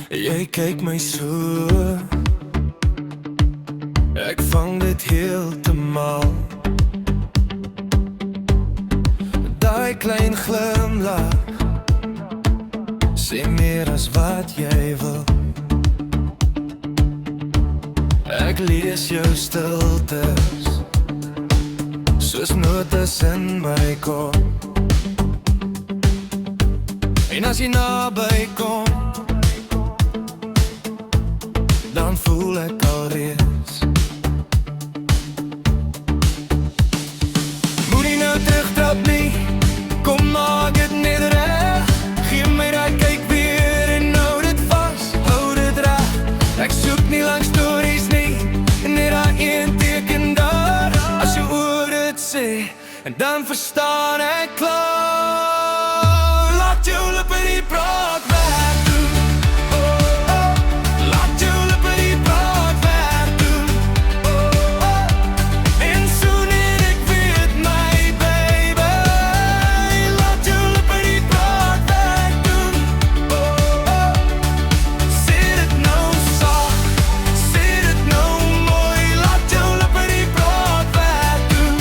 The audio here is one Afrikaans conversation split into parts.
Jy kyk my so, ek vang dit heeltemal. Daai klein glimlach sê meer as wat jy wil. Ek lees jou stiltes soos notas in my kop. En as jy naby kom, dan voel ek alreeds. Moenie nou terugtrap nie, kom maak dit net reg. Geef my daai kyk weer en hou dit vas, hou dit reg. Ek soek nie lang stories nie, net daai een teken daar. As jy oor dit sê, en dan verstaan ek klaar. Laat jou lippe die praat werk doen. Oh, oh. Laat jou lippe die praat werk doen. Oh, oh. En soon en ek weet my baby. Laat jou lippe die praat werk doen. Oh, oh. Sê dit nou sag, sê dit nou mooi. Laat jou lippe die praat werk doen.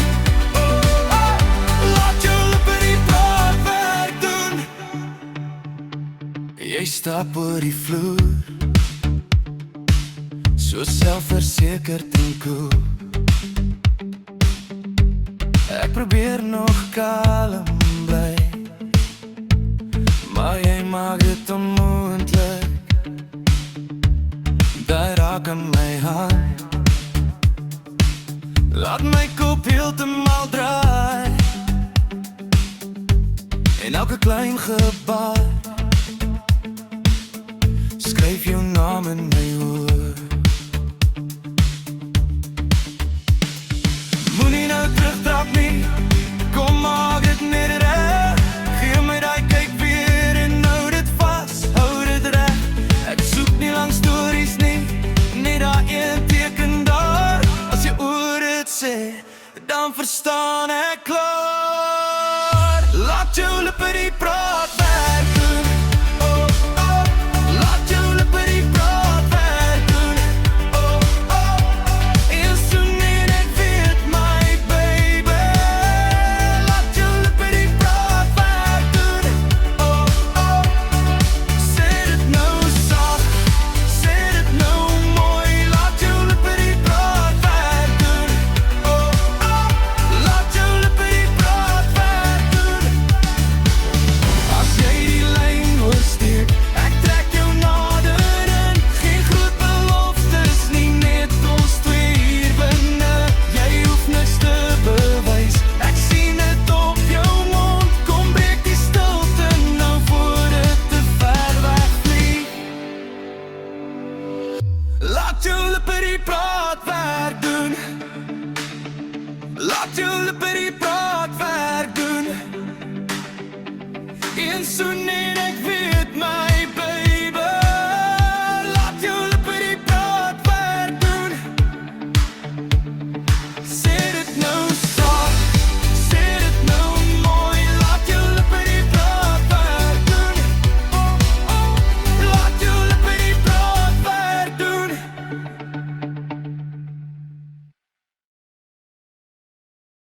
Oh, oh. Laat jou lippe die praat werk doen. Jy stap oor die vloer, so selfversekerd en cool. Ek probeer nog kalm bly, maar jy maak dit onmoontlik. Daai raak aan my hand, laat my kop heeltemal draai. En elke klein gebaar skryf jou naam in my oor. Moenie nou terugtrap nie, kom maak dit net reg. Geef my daai kyk weer en hou dit vas, hou dit reg. Ek soek nie lang stories nie, net daai een teken daar. As jy oor dit sê, dan verstaan ek klaar. Laat jou lippe die praat werk doen. Oh, oh. Laat jou lippe die praat werk doen. Oh, oh. En soon en ek weet my baby. Laat jou lippe die praat werk doen. Oh, oh. Sê dit nou sag, sê dit nou mooi. Laat jou lippe die praat werk doen. Oh, oh. Laat jou lippe die praat werk doen. As jy die lyn oorsteek, ek trek jou nader in. Geen groot beloftes nie, net ons twee hier binne. Jy hoef niks te bewys, ek sien het op jou mond. Kom breek die stilte nou voor dit te ver wegvlieg. Laat jou lippe die praat werk doen. Laat jou lippe die praat werk doen. En soon en